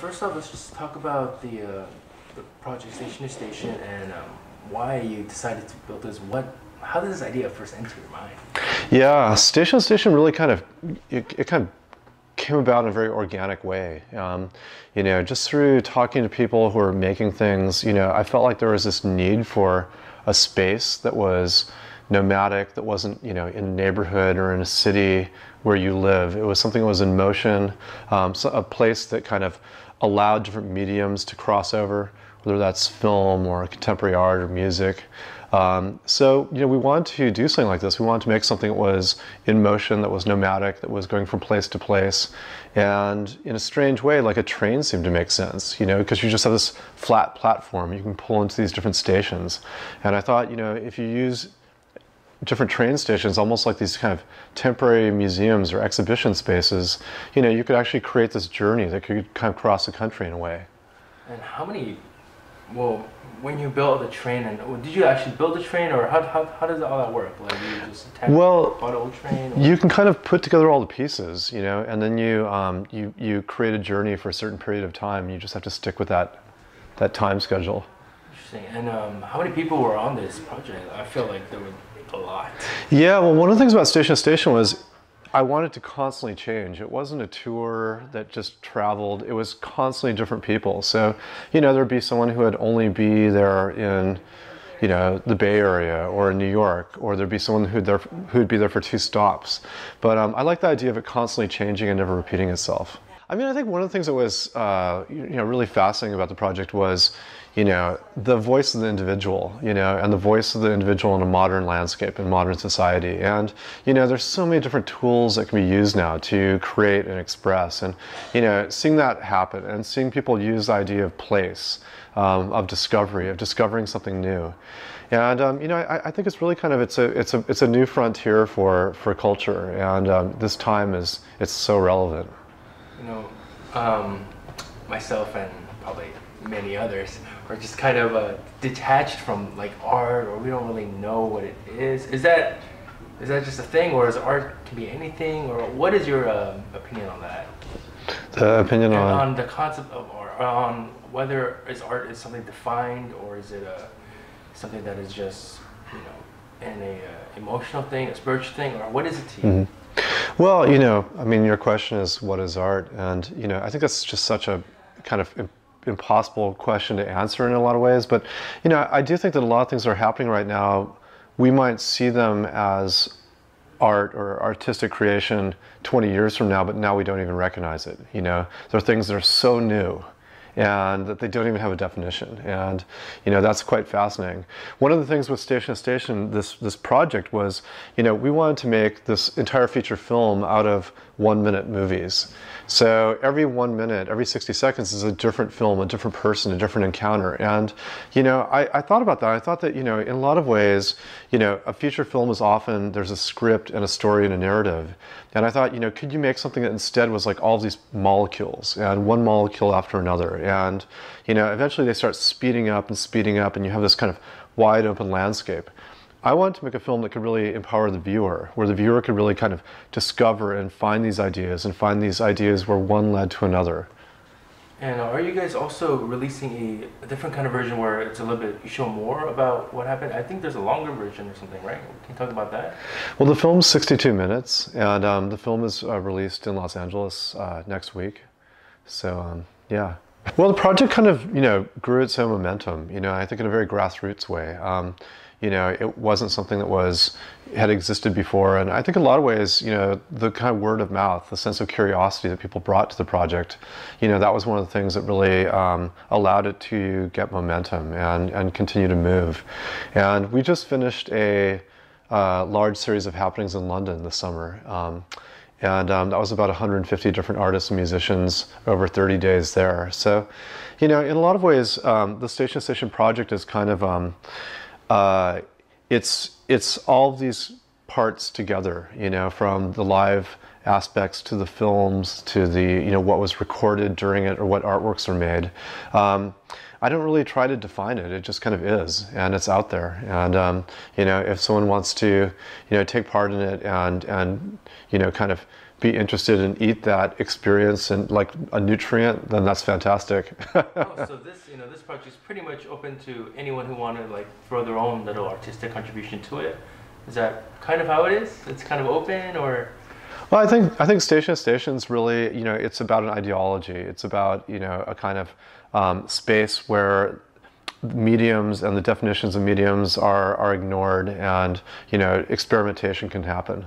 first off, let's just talk about the project Station to Station and why you decided to build this. How did this idea first enter your mind? Yeah, Station to Station really it kind of came about in a very organic way. Just through talking to people who are making things, I felt like there was this need for a space that was nomadic, that wasn't, in a neighborhood or in a city where you live. It was something that was in motion, so a place that kind of allowed different mediums to cross over, whether that's film or contemporary art or music. We wanted to do something like this. We wanted to make something that was in motion, that was nomadic, that was going from place to place. And in a strange way, like a train seemed to make sense, because you just have this flat platform. You can pull into these different stations. And I thought, if you use different train stations, almost like these kind of temporary museums or exhibition spaces, you could actually create this journey that could kind of cross the country in a way. And when you built the train, and did you actually build the train, or how does all that work? Like you just bought an old train? Or? You can kind of put together all the pieces, and then you create a journey for a certain period of time. You just have to stick with that time schedule. Interesting. And how many people were on this project? I feel like there were a lot. Yeah, well, one of the things about Station to Station was I wanted to constantly change. It wasn't a tour that just traveled. It was constantly different people. So, there'd be someone who would only be there in, the Bay Area or in New York, or there'd be someone who'd be there for 2 stops. But I like the idea of it constantly changing and never repeating itself. I think one of the things that was, really fascinating about the project was, the voice of the individual, and the voice of the individual in a modern landscape, in modern society. And, there's so many different tools that can be used now to create and express. And, seeing that happen and seeing people use the idea of place, of discovering something new. And, I think it's really kind of, it's a new frontier for culture. And this time it's so relevant. Myself and probably many others are just kind of detached from like art, or we don't really know what it is. Is that just a thing, or is art can be anything, or what is your opinion on that? The opinion on the concept of art, on whether art is something defined, or is it something that is just an emotional thing, a spiritual thing, or what is it to you? Mm-hmm. Well, your question is what is art, and I think that's just such a kind of impossible question to answer in a lot of ways. But I do think that a lot of things that are happening right now, we might see them as art or artistic creation 20 years from now, but now we don't even recognize it. There are things that are so new and that they don't even have a definition, and that's quite fascinating. One of the things with Station to Station, this project was, we wanted to make this entire feature film out of 1-minute movies. So every 1 minute, every 60 seconds is a different film, a different person, a different encounter. And I thought about that. I thought that in a lot of ways, a feature film is often there's a script and a story and a narrative. And I thought, could you make something that instead was like all of these molecules, and one molecule after another, and eventually they start speeding up, and you have this kind of wide open landscape. I wanted to make a film that could really empower the viewer, where the viewer could really kind of discover and find these ideas where one led to another. And are you guys also releasing a different kind of version where it's a little bit, you show more about what happened? I think there's a longer version or something, right? Can you talk about that? Well, the film's 62 minutes, and the film is released in Los Angeles next week. So, yeah. Well, the project kind of, grew its own momentum, I think in a very grassroots way. It wasn't something that had existed before, and I think in a lot of ways, the kind of word of mouth, the sense of curiosity that people brought to the project, that was one of the things that really allowed it to get momentum and continue to move. And we just finished a large series of happenings in London this summer. And that was about 150 different artists and musicians over 30 days there. So, in a lot of ways, the Station to Station project is kind of, it's all of these parts together, from the live aspects to the films to the, what was recorded during it or what artworks are made. I don't really try to define it. It just kind of is, and it's out there. And if someone wants to, take part in it and kind of be interested and eat that experience and like a nutrient, then that's fantastic. Oh, so this, this project is pretty much open to anyone who want to like throw their own little artistic contribution to it. Is that kind of how it is? It's kind of open, or? Well, I think Station to Station's really, it's about an ideology. It's about, a kind of space where mediums and the definitions of mediums are ignored, and experimentation can happen.